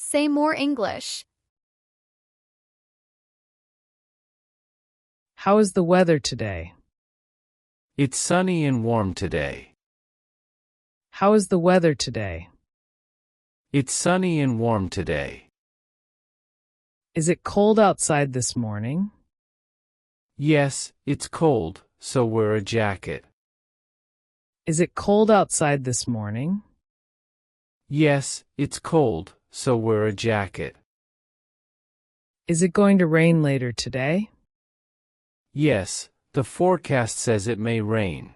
Say more English. How is the weather today? It's sunny and warm today. How is the weather today? It's sunny and warm today. Is it cold outside this morning? Yes, it's cold, so wear a jacket. Is it cold outside this morning? Yes, it's cold, so wear a jacket. Is it going to rain later today? Yes, the forecast says it may rain.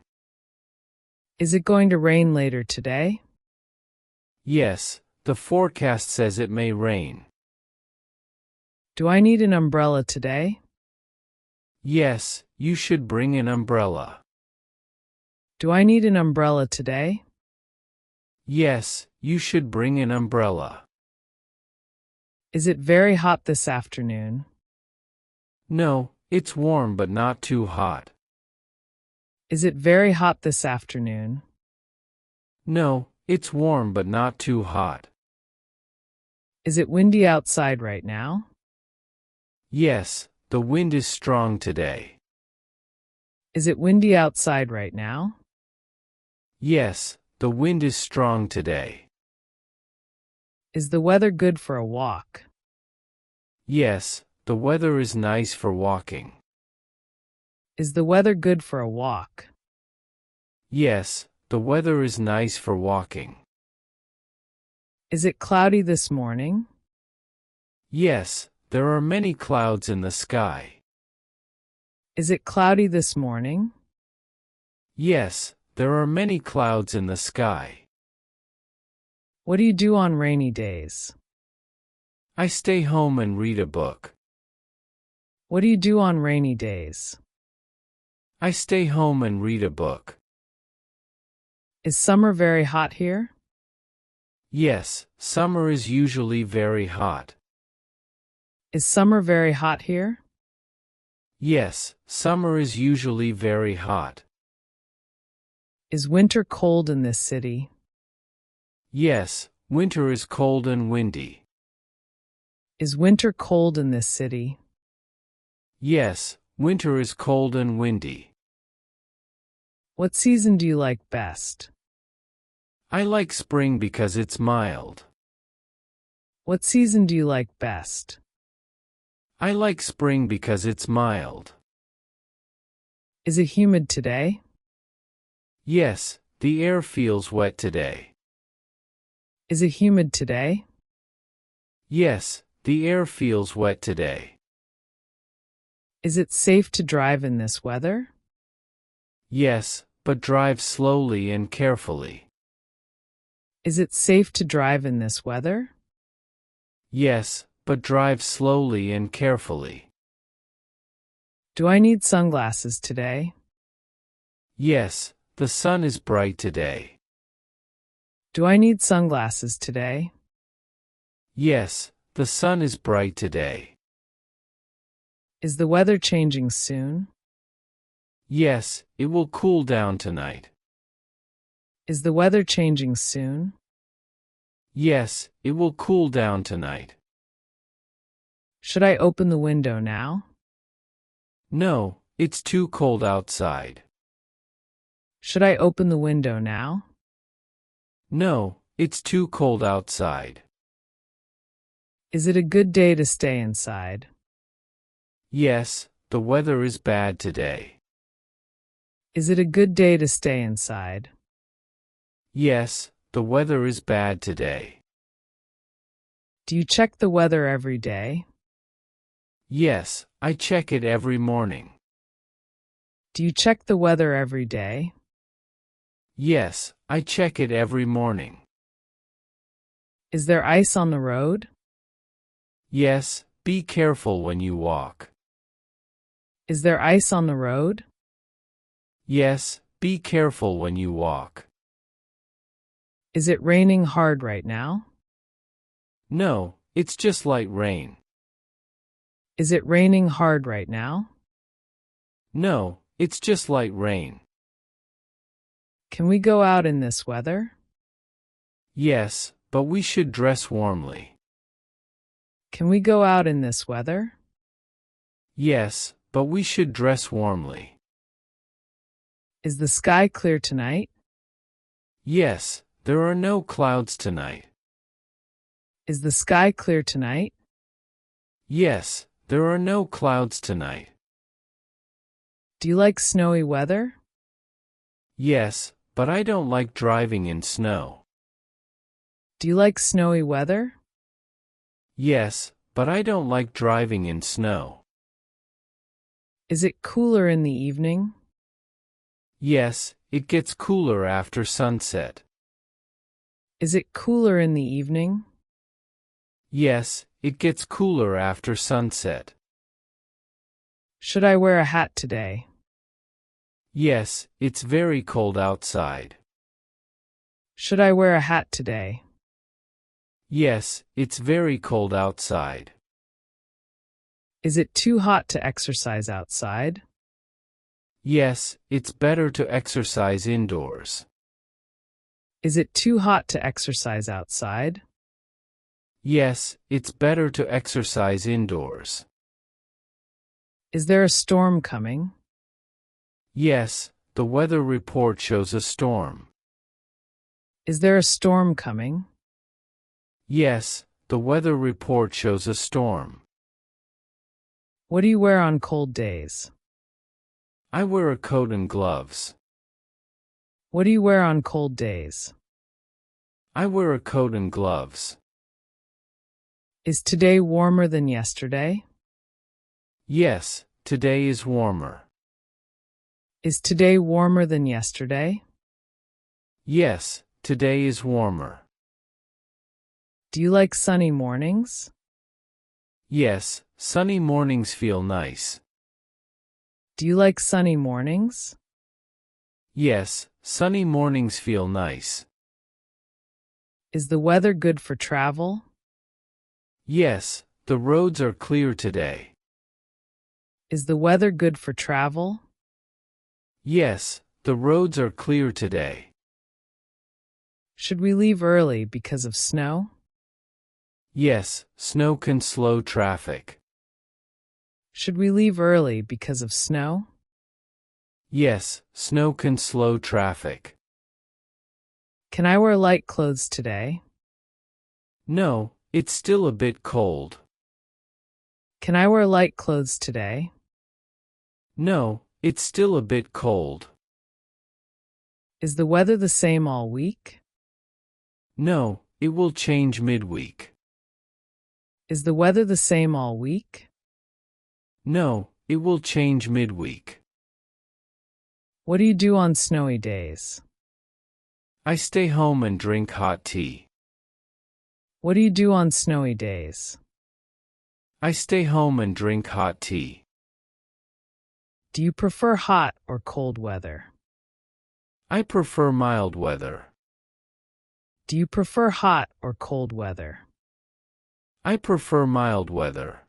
Is it going to rain later today? Yes, the forecast says it may rain. Do I need an umbrella today? Yes, you should bring an umbrella. Do I need an umbrella today? Yes, you should bring an umbrella. Is it very hot this afternoon? No, it's warm but not too hot. Is it very hot this afternoon? No, it's warm but not too hot. Is it windy outside right now? Yes, the wind is strong today. Is it windy outside right now? Yes, the wind is strong today. Is the weather good for a walk? Yes, the weather is nice for walking. Is the weather good for a walk? Yes, the weather is nice for walking. Is it cloudy this morning? Yes, there are many clouds in the sky. Is it cloudy this morning? Yes, there are many clouds in the sky. What do you do on rainy days? I stay home and read a book. What do you do on rainy days? I stay home and read a book. Is summer very hot here? Yes, summer is usually very hot. Is summer very hot here? Yes, summer is usually very hot. Is winter cold in this city? Yes, winter is cold and windy. Is winter cold in this city? Yes, winter is cold and windy. What season do you like best? I like spring because it's mild. What season do you like best? I like spring because it's mild. Is it humid today? Yes, the air feels wet today. Is it humid today? Yes, the air feels wet today. Is it safe to drive in this weather? Yes, but drive slowly and carefully. Is it safe to drive in this weather? Yes, but drive slowly and carefully. Do I need sunglasses today? Yes, the sun is bright today. Do I need sunglasses today? Yes, the sun is bright today. Is the weather changing soon? Yes, it will cool down tonight. Is the weather changing soon? Yes, it will cool down tonight. Should I open the window now? No, it's too cold outside. Should I open the window now? No, it's too cold outside. Is it a good day to stay inside? Yes, the weather is bad today. Is it a good day to stay inside? Yes, the weather is bad today. Do you check the weather every day? Yes, I check it every morning. Do you check the weather every day? Yes, I check it every morning. Is there ice on the road? Yes, be careful when you walk. Is there ice on the road? Yes, be careful when you walk. Is it raining hard right now? No, it's just light rain. Is it raining hard right now? No, it's just light rain. Can we go out in this weather? Yes, but we should dress warmly. Can we go out in this weather? Yes, but we should dress warmly. Is the sky clear tonight? Yes, there are no clouds tonight. Is the sky clear tonight? Yes, there are no clouds tonight. Do you like snowy weather? Yes, but I don't like driving in snow. Do you like snowy weather? Yes, but I don't like driving in snow. Is it cooler in the evening? Yes, it gets cooler after sunset. Is it cooler in the evening? Yes, it gets cooler after sunset. Should I wear a hat today? Yes, it's very cold outside. Should I wear a hat today? Yes, it's very cold outside. Is it too hot to exercise outside? Yes, it's better to exercise indoors. Is it too hot to exercise outside? Yes, it's better to exercise indoors. Is there a storm coming? Yes, the weather report shows a storm. Is there a storm coming? Yes, the weather report shows a storm. What do you wear on cold days? I wear a coat and gloves. What do you wear on cold days? I wear a coat and gloves. Is today warmer than yesterday? Yes, today is warmer. Is today warmer than yesterday? Yes, today is warmer. Do you like sunny mornings? Yes, sunny mornings feel nice. Do you like sunny mornings? Yes, sunny mornings feel nice. Is the weather good for travel? Yes, the roads are clear today. Is the weather good for travel? Yes, the roads are clear today. Should we leave early because of snow? Yes, snow can slow traffic. Should we leave early because of snow? Yes, snow can slow traffic. Can I wear light clothes today? No, it's still a bit cold. Can I wear light clothes today? No, it's still a bit cold. Is the weather the same all week? No, it will change midweek. Is the weather the same all week? No, it will change midweek. What do you do on snowy days? I stay home and drink hot tea. What do you do on snowy days? I stay home and drink hot tea. Do you prefer hot or cold weather? I prefer mild weather. Do you prefer hot or cold weather? I prefer mild weather.